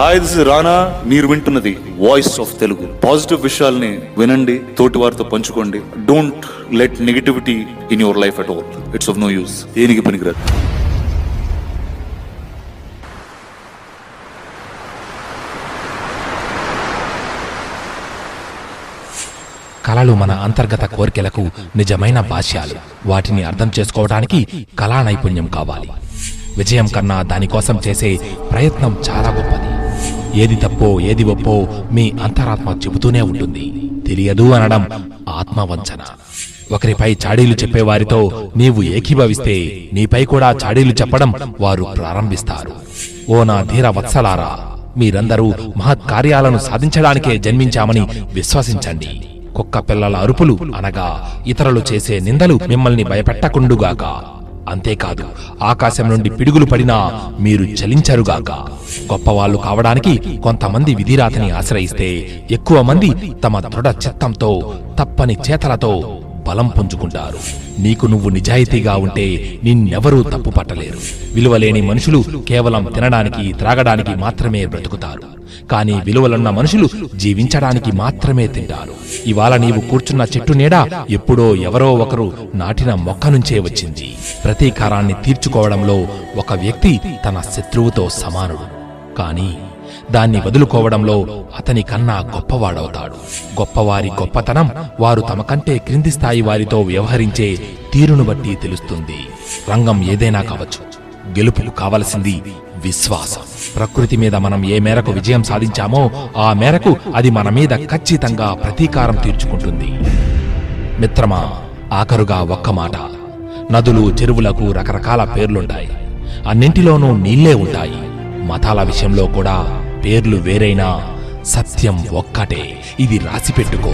Hi, this is రానా. మీరు వింటున్నది voice of Telugu. Positive విషయాల్ని వినండి, తోటి వారితో పంచుకోండి. Don't let negativity in your life at all. It's of no use. దేనికి పనికిరాదు. కళలు మన అంతర్గత కోరికలకు నిజమైన భాష్యాలు. వాటిని అర్థం చేసుకోవడానికి కళా నైపుణ్యం కావాలి. విజయం కన్నా దానికోసం చేసే ప్రయత్నం చాలా గొప్పది. ఏది తప్పో ఏది ఒప్పో మీ అంతరాత్మ చెబుతూనే ఉంటుంది. తెలియదు అనడం ఆత్మవంచన. ఒకరిపై చాడీలు చెప్పేవారితో నీవు ఏకీభవిస్తే నీపై కూడా చాడీలు చెప్పడం వారు ప్రారంభిస్తారు. ఓ నా ధీర వత్సలారా, మీరందరూ మహత్ కార్యాలను సాధించడానికే జన్మించామని విశ్వసించండి. కుక్క పిల్లల అరుపులు అనగా ఇతరులు చేసే నిందలు మిమ్మల్ని భయపెట్టకుండుగాక. అంతేకాదు, ఆకాశం నుండి పిడుగులు పడినా మీరు చలించరుగాక. గొప్పవాళ్లు కావడానికి కొంతమంది విధిరాతని ఆశ్రయిస్తే, ఎక్కువ మంది తమ దృఢ చిత్తంతో తప్పని చేతలతో బలం పుంజుకుంటారు. నీకు నువ్వు నిజాయితీగా ఉంటే నిన్నెవరూ తప్పు పట్టలేరు. విలువలేని మనుషులు కేవలం తినడానికి త్రాగడానికి మాత్రమే బ్రతుకుతారు. కానీ విలువలున్న మనుషులు జీవించడానికి మాత్రమే తింటారు. ఇవాళ నీవు కూర్చున్న చెట్టు నీడ ఎప్పుడో ఎవరో ఒకరు నాటిన మొక్క నుంచే వచ్చింది. ప్రతీకారాన్ని తీర్చుకోవడంలో ఒక వ్యక్తి తన శత్రువుతో సమానుడు. కానీ దాన్ని వదులుకోవడంలో అతని కన్నా గొప్పవాడవుతాడు. గొప్పవారి గొప్పతనం వారు తమ కంటే క్రింది స్థాయి వారితో వ్యవహరించే తీరును బట్టి తెలుస్తుంది. రంగం ఏదైనా కావచ్చు, గెలుపుకు కావలసింది విశ్వాసం. ప్రకృతి మీద మనం ఏ మేరకు విజయం సాధించామో ఆ మేరకు అది మన మీద ఖచ్చితంగా ప్రతీకారం తీర్చుకుంటుంది. మిత్రమా, ఆఖరుగా ఒక్క మాట. నదులు చెరువులకు రకరకాల పేర్లుంటాయి. అన్నింటిలోనూ నీళ్లే ఉంటాయి. మతాల విషయంలో కూడా పేర్లు వేరైనా సత్యం ఒక్కటే. ఇది రాసిపెట్టుకో.